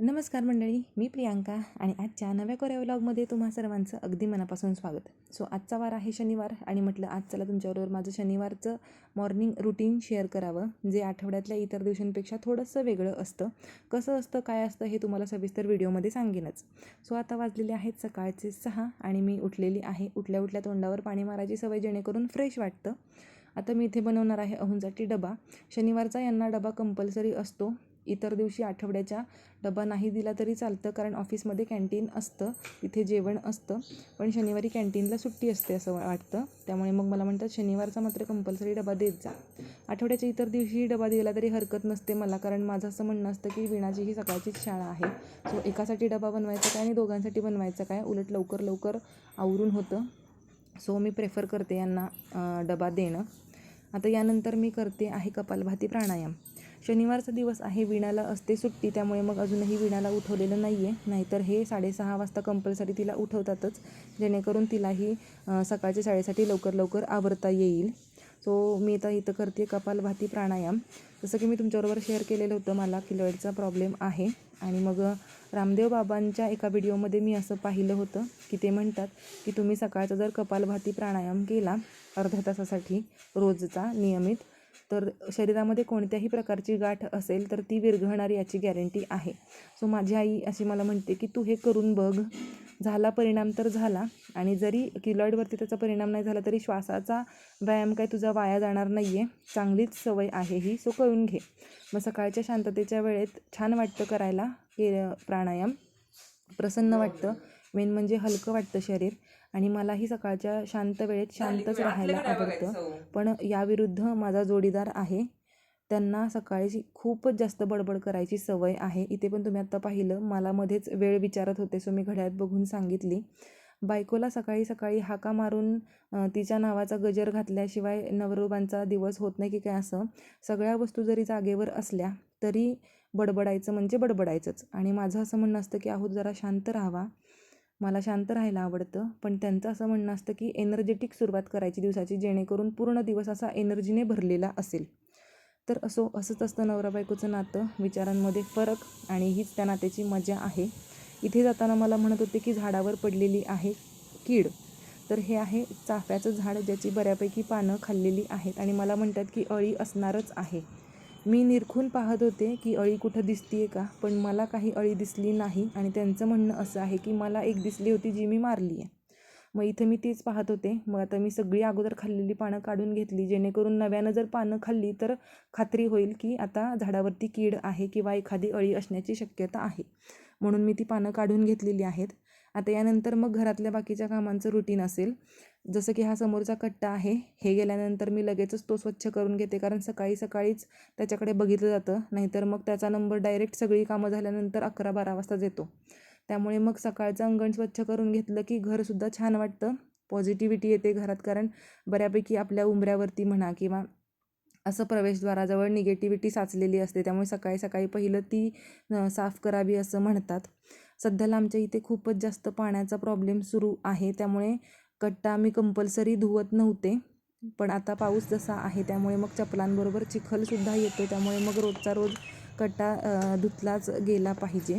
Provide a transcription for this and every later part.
नमस्कार मंडळी, मी प्रियांका आणि आजच्या नव्या कोऱ्या व्लॉगमध्ये तुम्हा सर्वांचं अगदी मनापासून स्वागत. आजचा वार आहे शनिवार आणि म्हटलं आज चला तुमच्याबरोबर माझं शनिवारचं मॉर्निंग रुटीन शेअर करावं, जे आठवड्यातल्या इतर दिवसांपेक्षा थोडंसं वेगळं असतं. कसं असतं, काय असतं हे तुम्हाला सविस्तर व्हिडिओमध्ये सांगेनच. आता वाजलेले आहेत सकाळचे 6 आणि मी उठलेली आहे. उठल्या उठल्या तोंडावर पाणी मारायची सवय, जेणेकरून फ्रेश वाटतं. आता मी इथे बनवणार आहे अहोंसाठी डबा. शनिवारचा यांना डबा कंपल्सरी असतो. इतर दिवशी आठवड्याच्या डबा नाही दिला तरी चालतं, कारण ऑफिसमध्ये कॅन्टीन असतं, तिथे जेवण असतं. पण शनिवारी कॅन्टीनला सुट्टी असते असं वाटतं. त्यामुळे मग मला म्हणतात शनिवारचा मात्र कंपल्सरी डबा देत जा. आठवड्याच्या इतर दिवशी डबा दिला तरी हरकत नसते मला, कारण माझं असं म्हणणं असतं की विणाची ही सकाळचीच शाळा आहे. एकासाठी डबा बनवायचा काय आणि दोघांसाठी बनवायचा काय, उलट लवकर लवकर आवरून होतं. मी प्रेफर करते यांना डबा देणं. आता यानंतर मी करते आहे कपालभाती प्राणायाम. शनिवारचा दिवस आहे, वीणाला असते सुट्टी, त्यामुळे मग अजूनही वीणाला उठवलेलं नाही आहे. नाहीतर हे 6:30 वाजता कंपल्सरी तिला उठवतातच, जेणेकरून तिलाही सकाळच्या शाळेसाठी लवकर लवकर आवरता येईल. मी आता इथं करते कपालभाती प्राणायाम. जसं की मी तुमच्याबरोबर शेअर केलेलं होतं, मला किलोईडचा प्रॉब्लेम आहे. आणि मग रामदेव बाबांच्या एका व्हिडिओमध्ये मी असं पाहिलं होतं की ते म्हणतात की तुम्ही सकाळचा जर कपालभाती प्राणायाम केला अर्ध्या तासासाठी रोजचा नियमित, तर शरीरामध्ये कोणत्याही प्रकारची गाठ असेल तर ती विरघळणार याची गॅरंटी आहे. माझी आई अशी मला म्हणते की तू हे करून बघ, झाला परिणाम तर झाला, आणि जरी किलॉईडवरती त्याचा परिणाम नाही झाला तरी श्वासाचा व्यायाम काय तुझा वाया जाणार नाही आहे, चांगलीच सवय आहे ही, करून घे. मग सकाळच्या शांततेच्या वेळेत छान वाटतं करायला हे प्राणायाम, प्रसन्न वाटतं, मेन म्हणजे हलकं वाटतं शरीर. आणि मलाही सकाळच्या शांत वेळेत शांतच राहायला आवडतं. पण याविरुद्ध माझा जोडीदार आहे, त्यांना सकाळची खूपच जास्त बडबड करायची सवय आहे. इथे पण तुम्ही आत्ता पाहिलं, मला मध्येच वेळ विचारत होते, मी घड्याळात बघून सांगितली. बायकोला सकाळी सकाळी हाका मारून तिच्या नावाचा गजर घातल्याशिवाय नवरोबांचा दिवस होत नाही की काय, असं सगळ्या वस्तू जरी जागेवर असल्या तरी बडबडायचं म्हणजे बडबडायचंच. आणि माझं असं म्हणणं असतं की जरा शांत राहावा, मला शांत राहायला आवडतं. पण त्यांचं असं म्हणणं असतं की एनर्जेटिक सुरुवात करायची दिवसाची, जेणेकरून पूर्ण दिवस असा एनर्जीने भरलेला असेल. तर असंच असतं नवरा बायकोचं नातं, विचारांमध्ये फरक, आणि हीच त्या नात्याची मजा आहे. इथे जाताना मला म्हणत होते की झाडावर पडलेली आहे कीड, तर हे आहे चाफ्याचं झाड, ज्याची बऱ्यापैकी पानं खाल्लेली आहेत, आणि मला म्हणतात की अळी असणारच आहे. मी निरखून पाहत होते की अळी कुठं दिसतीये का, पण मला काही अळी दिसली नाही. आणि त्यांचं म्हणणं असं आहे की मला एक दिसली होती जी मी मारली आहे. मग इथं मी तीच पाहत होते. मग आता मी सगळी अगोदर खाल्लेली पानं काढून घेतली, जेणेकरून नव्यानं जर पानं खाल्ली तर खात्री होईल की आता झाडावरती कीड आहे किंवा एखादी अळी असण्याची शक्यता आहे. म्हणून मी ती पानं काढून घेतलेली आहेत. आता यानंतर मग घरातल्या बाकीच्या कामांचं रुटीन असेल. जसं की हा समोरचा कट्टा आहे, हे गेल्यानंतर मी लगेचच तो स्वच्छ करून घेते, कारण सकाळी सकाळीच त्याच्याकडे बघितलं जातं, नाहीतर मग त्याचा नंबर डायरेक्ट सगळी कामं झाल्यानंतर 11-12 वाजताच येतो. त्यामुळे मग सकाळचं अंगण स्वच्छ करून घेतलं की घरसुद्धा छान वाटतं, पॉझिटिव्हिटी येते घरात, कारण बऱ्यापैकी आपल्या उंबऱ्यावरती म्हणा किंवा असं प्रवेशद्वाराजवळ निगेटिव्हिटी साचलेली असते. त्यामुळे सकाळी सकाळी पहिलं ती साफ करावी असं म्हणतात. सध्याला आमच्या इथे खूपच जास्त पाण्याचा प्रॉब्लेम सुरू आहे, त्यामुळे कट्टा मी कंपल्सरी धुवत नव्हते. पण आता पाऊस जसा आहे त्यामुळे मग चपलांबरोबर चिखलसुद्धा येतो, त्यामुळे मग रोजचा रोज कट्टा धुतलाच गेला पाहिजे.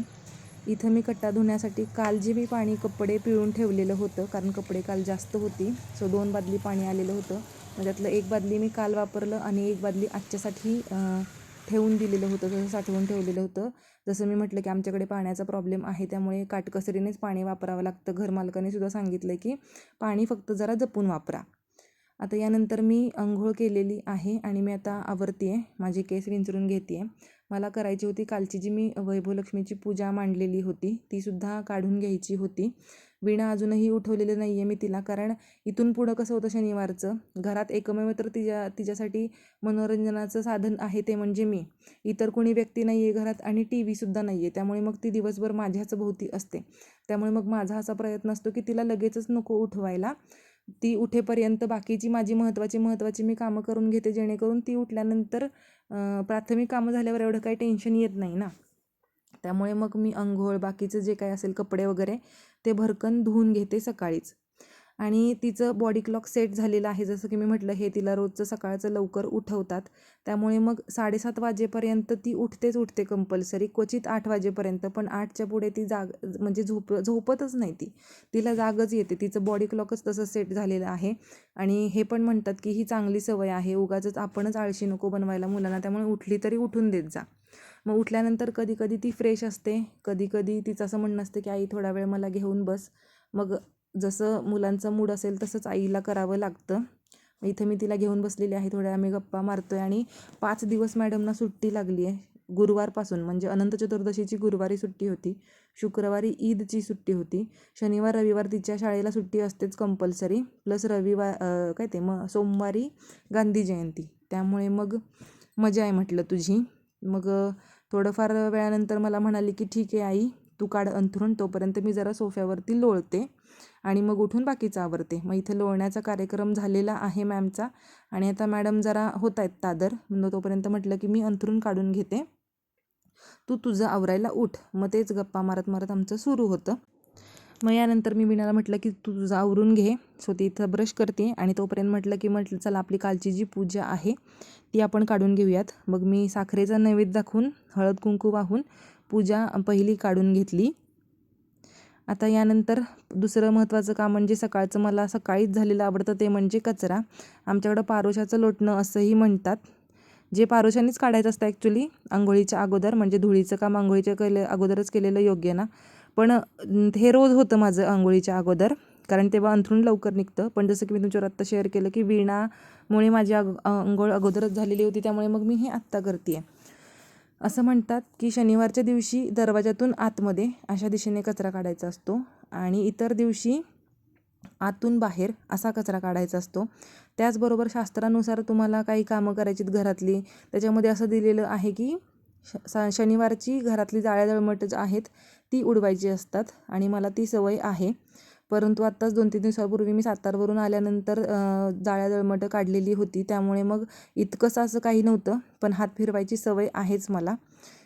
इथं मी कट्टा धुण्यासाठी काल जे मी पाणी कपडे पिळून ठेवलेलं होतं, कारण कपडे काल जास्त होती, 2 बादली पाणी आलेलं होतं. त्यातलं 1 बादली मी काल वापरलं आणि 1 बादली आजच्यासाठी ठेवून दिलेलं होतं, जसं साठवून ठेवलेलं होतं. जसं मी म्हटलं की आमच्याकडे पाण्याचा प्रॉब्लेम आहे, त्यामुळे काटकसरीनेच पाणी वापरावं लागतं. घरमालकाने सुद्धा सांगितलं की पाणी फक्त जरा जपून वापरा. आता यानंतर मी अंघोळ केलेली आहे आणि मी आता आवरते आहे, माझे केस विंचरून घेते आहे. मला करायची होती कालची जी मी वैभवलक्ष्मीची पूजा मांडलेली होती, तीसुद्धा काढून घ्यायची होती. वीणा अजूनही उठवलेलं नाही आहे मी तिला, कारण इथून पुढं कसं होतं, शनिवारचं घरात एकमेव तर तिच्यासाठी मनोरंजनाचं साधन आहे ते म्हणजे मी. इतर कोणी व्यक्ती नाही आहे घरात आणि TV सुद्धा नाही आहे, त्यामुळे मग ती दिवसभर माझ्याच भोवती असते. त्यामुळे मग माझा असा प्रयत्न असतो की तिला लगेचच नको उठवायला, ती उठेपर्यंत बाकीची माझी महत्त्वाची मी कामं करून घेते, जेणेकरून ती उठल्यानंतर प्राथमिक कामं झाल्यावर एवढं काही टेन्शन येत नाही ना. त्यामुळे मग मी अंघोळ, बाकीचं जे काही असेल कपडे वगैरे ते भरकन धुवून घेते सकाळीच. आणि तिचं बॉडी क्लॉक सेट झालेलं आहे. जसं की मी म्हटलं, हे तिला रोजचं सकाळचं लवकर उठवतात, त्यामुळे मग 7:30 वाजेपर्यंत ती उठते कंपल्सरी, क्वचित 8 वाजेपर्यंत. पण 8च्या पुढे ती म्हणजे झोपतच नाही ती, तिला जागच येते. तिचं बॉडी क्लॉकच तसं सेट झालेलं आहे. आणि हे पण म्हणतात की ही चांगली सवय आहे, उगाचच आपणच आळशी नको बनवायला मुलांना, त्यामुळे उठली तरी उठून देत जा. मग उठल्यानंतर कधी कधी ती फ्रेश असते, कधी कधी तिचं असं म्हणणं असतं की आई थोडा वेळ मला घेऊन बस. मग जसं मुलांचा मूड असेल तसंच आईला करावं लागतं. इथं मी तिला घेऊन बसलेली आहे, थोड्या आम्ही गप्पा मारतोय. आणि 5 दिवस मॅडमना सुट्टी लागली आहे गुरुवारपासून. म्हणजे अनंत चतुर्दशीची गुरुवारी सुट्टी होती, शुक्रवारी ईदची सुट्टी होती, शनिवार रविवार तिच्या शाळेला सुट्टी असतेच कंपल्सरी, प्लस सोमवारी गांधी जयंती. त्यामुळे मग मजा आहे म्हटलं तुझी. मग थोडंफार वेळानंतर मला म्हणाली की ठीक आहे आई, तू काढ अंथरूण, तोपर्यंत मी जरा सोफ्यावरती लोळते आणि मग उठून बाकीचं आवरते. मग इथं लोळण्याचा कार्यक्रम झालेला आहे मॅमचा. आणि आता मॅडम जरा होत आहेत तादर, मग तोपर्यंत म्हटलं की मी अंथरूण काढून घेते, तू तुझं आवरायला उठ. मग तेच गप्पा मारत मारत आमचं सुरू होतं. मग यानंतर मी वीणाला म्हटलं की तू तुझं आवरून घे. सो ती इथं ब्रश करते आणि तोपर्यंत म्हटलं चला आपली कालची जी पूजा आहे ती आपण काढून घेऊयात. मग मी साखरेचा नैवेद्य दाखवून हळद कुंकू वाहून पूजा पहिली काढून घेतली. आता यानंतर दुसरं महत्त्वाचं काम म्हणजे सकाळचं मला सकाळीच झालेलं आवडतं, ते म्हणजे कचरा. आमच्याकडं पारोशाचं लोटणं असंही म्हणतात, जे पारोशानेच काढायचं असतं ॲक्च्युली आंघोळीच्या अगोदर. म्हणजे धुळीचं काम आंघोळीच्या अगोदरच केलेलं योग्य ना. पण हे रोज होतं माझं आंघोळीच्या अगोदर, कारण तेव्हा अंथरूण लवकर निघतं. पण जसं की मी तुमच्यावर आत्ता शेअर केलं की वीणामुळे माझी आंघोळ अगोदरच झालेली होती, त्यामुळे मग मी हे आत्ता करते आहे. असं म्हणतात की शनिवारच्या दिवशी दरवाजातून आतमध्ये अशा दिशेने कचरा काढायचा असतो आणि इतर दिवशी आतून बाहेर असा कचरा काढायचा असतो. त्याचबरोबर शास्त्रानुसार तुम्हाला काही कामं करायची घरातली, त्याच्यामध्ये असं दिलेलं आहे की शनिवारची घरातली जाळ्या जळमट आहेत ती उडवायची असतात आणि मला ती सवय आहे. परंतु आत्ताच 2-3 दिवसापूर्वी मी सातारवरून आल्यानंतर जाळ्या जळमटं काढलेली होती, त्यामुळे मग इतकंसं असं काही नव्हतं, पण हात फिरवायची सवय आहेच मला.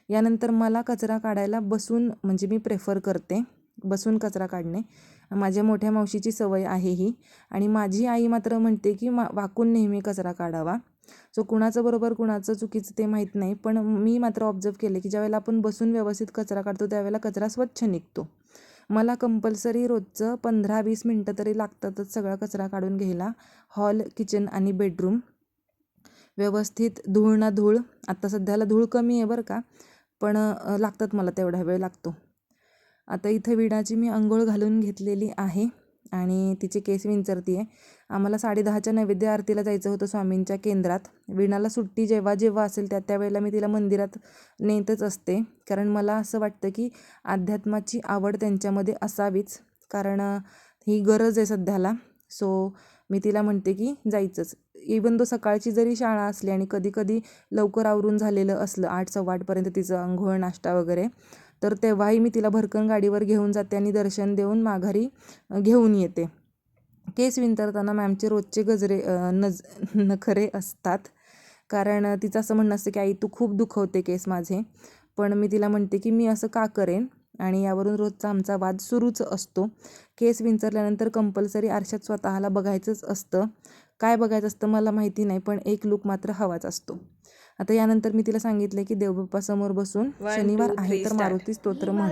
यानंतर मला कचरा काढायला बसून, म्हणजे मी प्रेफर करते बसून कचरा काढणे. माझ्या मोठ्या मावशीची सवय आहे ही. आणि माझी आई मात्र म्हणते की वाकून नेहमी कचरा काढावा. सो कुणाचं बरोबर कुणाचं चुकीचं ते माहीत नाही, पण मी मात्र ऑब्झर्व केले की ज्यावेळेला आपण बसून व्यवस्थित कचरा काढतो त्यावेळेला कचरा स्वच्छ निघतो. मला कंपल्सरी रोजचं 15-20 मिनटं तरी लागतातच सगळा कचरा काढून घ्यायला. हॉल, किचन आणि बेडरूम व्यवस्थित धूळ ना धूळ. आत्ता सध्याला धूळ कमी आहे बरं का, पण लागतात मला, तेवढा वेळ लागतो. आता इथं वीणाची मी अंघोळ घालून घेतलेली आहे आणि तिचे केस विंचरते आहे. आम्हाला 10:30च्या नैवेद्य आरतीला जायचं होतं स्वामींच्या केंद्रात. वीणाला सुट्टी जेव्हा जेव्हा असेल त्यावेळेला मी तिला मंदिरात नेतच असते, कारण मला असं वाटतं की अध्यात्माची आवड त्यांच्यामध्ये असावीच, कारण ही गरज आहे सध्याला. सो मी तिला म्हणते की जायचंच. इवन तो सकाळची जरी शाळा असली आणि कधी कधी लवकर आवरून झालेलं असलं 8-8:15पर्यंत तिचं अंघोळ नाश्ता वगैरे, तर तेव्हाही मी तिला भरकन गाडीवर घेऊन जाते आणि दर्शन देऊन माघारी घेऊन येते. केस विंचरताना मॅमचे रोजचे गजरे नखरे असतात, कारण तिचं असं म्हणणं असतं की आई तू खूप दुखवते केस माझे. पण मी तिला म्हणते की मी असं का करेन, आणि यावरून रोजचा आमचा वाद सुरूच असतो. केस विंचरल्यानंतर कंपल्सरी आरशात स्वतःला बघायचंच असतं. काय बघायचं असतं मला माहिती नाही, पण एक लूक मात्र हवाच असतो. आता यानंतर मी तिला सांगितलं की देवबाप्पासमोर बसून शनिवार आहे तर मारुती स्तोत्र म्हण.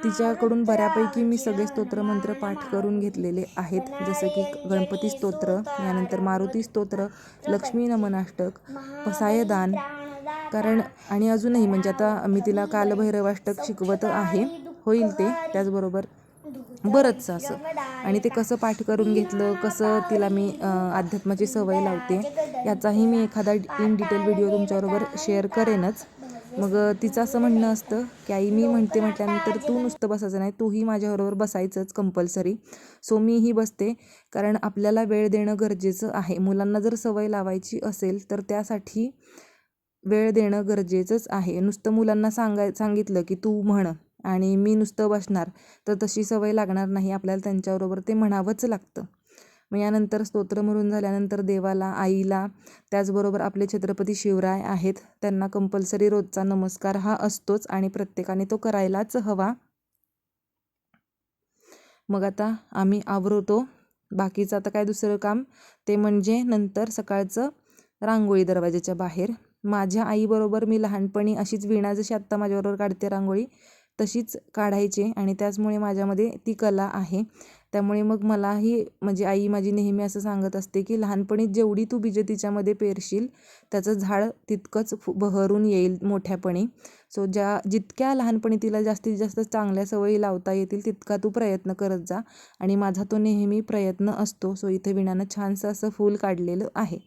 तिच्याकडून बऱ्यापैकी मी सगळे स्तोत्रमंत्र पाठ करून घेतलेले आहेत, जसं की गणपती स्तोत्र, यानंतर मारुती स्तोत्र, लक्ष्मी नमनाष्टक, पसायदान, कारण आणि अजूनही म्हणजे आता मी तिला कालभैरवाष्टक शिकवत आहे, होईल ते त्याचबरोबर बरंचसं असं. आणि ते कसं पाठ करून घेतलं, कसं तिला मी अध्यात्माची सवय लावते, याचाही मी एखादा इन डिटेल व्हिडिओ तुमच्याबरोबर शेअर करेनच. मग तिचं असं म्हणणं असतं की आई मी म्हणते म्हटल्यानंतर तू नुसतं बसायचं नाही, तूही माझ्याबरोबर बसायचंच कंपल्सरी. सो मीही बसते, कारण आपल्याला वेळ देणं गरजेचं आहे. मुलांना जर सवय लावायची असेल तर त्यासाठी वेळ देणं गरजेचंच आहे. नुसतं मुलांना सांगितलं की तू म्हण आणि मी नुसतं बसणार, तर तशी सवय लागणार नाही. आपल्याला त्यांच्याबरोबर ते म्हणावंच लागतं. मग यानंतर स्तोत्र म्हणून झाल्यानंतर देवाला, आईला, त्याचबरोबर आपले छत्रपती शिवराय आहेत त्यांना कंपल्सरी रोजचा नमस्कार हा असतोच आणि प्रत्येकाने तो करायलाच हवा. मग आता आम्ही आवरतो बाकीचं आता काय दुसरं काम ते म्हणजे नंतर सकाळचं रांगोळी दरवाजाच्या बाहेर. माझ्या आईबरोबर मी लहानपणी अशीच वीणा जशी आत्ता माझ्याबरोबर काढते रांगोळी तशीच काढायचे आणि त्याचमुळे माझ्यामध्ये ती कला आहे. त्यामुळे मग मलाही म्हणजे आई माझी नेहमी असं सांगत असते की लहानपणी जेवढी तू बीज तिच्यामध्ये पेरशील त्याचं झाड तितकंच बहरून येईल मोठ्यापणी. सो जितक्या लहानपणी तिला जास्तीत जास्त चांगल्या सवयी लावता येतील तितका तू प्रयत्न करत जा आणि माझा तो नेहमी प्रयत्न असतो. सो इथे वीणानं छानसं असं फूल काढलेलं आहे.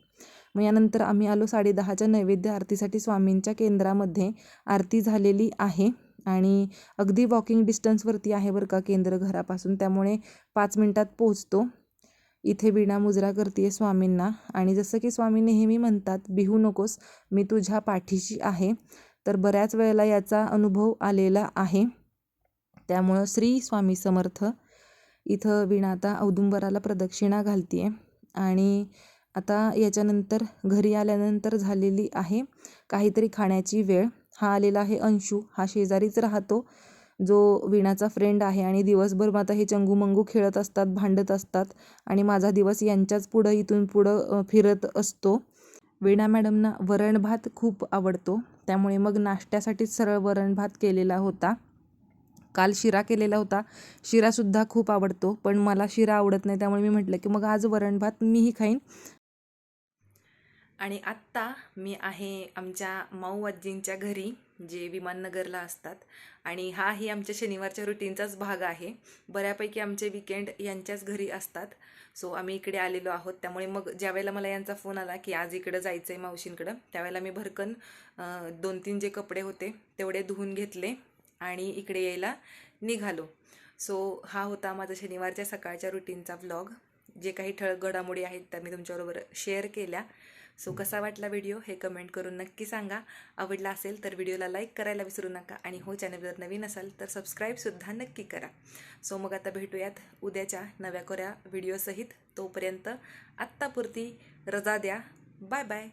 मग यानंतर आम्ही आलो 10:30च्या नैवेद्य आरतीसाठी. स्वामींच्या केंद्रामध्ये आरती झालेली आहे आणि अगदी वॉकिंग डिस्टन्सवरती आहे बरं का केंद्र घरापासून, त्यामुळे 5 मिनटात पोहोचतो. इथे वीणा मुजरा करते स्वामींना आणि जसं की स्वामी नेहमी म्हणतात, भिवू नकोस, मी तुझ्या पाठीशी आहे. तर बऱ्याच वेळेला याचा अनुभव आलेला आहे. त्यामुळं श्री स्वामी समर्थ. इथं वीणा आता औदुंबराला प्रदक्षिणा घालते आहे आणि आता याच्यानंतर घरी आल्यानंतर झालेली आहे काहीतरी खाण्याची वेळ. हा आलेला आहे अंशू, हा शेजारीच राहतो जो वीणाचा फ्रेंड आहे आणि दिवसभर मग आता हे चंगूमंगू खेळत असतात, भांडत असतात आणि माझा दिवस यांच्याच पुढं इथून पुढं फिरत असतो. वीणा मॅडमना वरण भात खूप आवडतो, त्यामुळे मग नाश्त्यासाठीच सरळ वरण भात केलेला होता. काल शिरा केलेला होता. शिरासुद्धा खूप आवडतो, पण मला शिरा आवडत नाही, त्यामुळे मी म्हटलं की मग आज वरण भात मीही खाईन. आणि आत्ता मी आहे आमच्या माऊ आजींच्या घरी, जे विमाननगरला असतात आणि हाही आमच्या शनिवारच्या रुटीनचाच भाग आहे. बऱ्यापैकी आमचे विकेंड यांच्याच घरी असतात. सो आम्ही इकडे आलेलो आहोत. त्यामुळे मग ज्यावेळेला मला यांचा फोन आला की आज इकडं जायचं आहे मावशींकडं, त्यावेळेला मी भरकन 2-3 जे कपडे होते तेवढे धुवून घेतले आणि इकडे यायला निघालो. सो हा होता माझा शनिवारच्या सकाळच्या रुटीनचा व्लॉग. जे काही ठळक घडामोडी आहेत त्या मी तुमच्याबरोबर शेअर केल्या. सो कसा वाटला व्हिडिओ हे कमेंट करून नक्की सांगा. आवडला असेल तर व्हिडिओला लाईक करायला विसरू नका आणि हो चॅनलवर नवीन असाल तर सबस्क्राईबसुद्धा नक्की करा. सो मग आता भेटूयात उद्याच्या नव्या कोऱ्या व्हिडिओसहित. तोपर्यंत आत्तापुरती रजा द्या. Bye bye.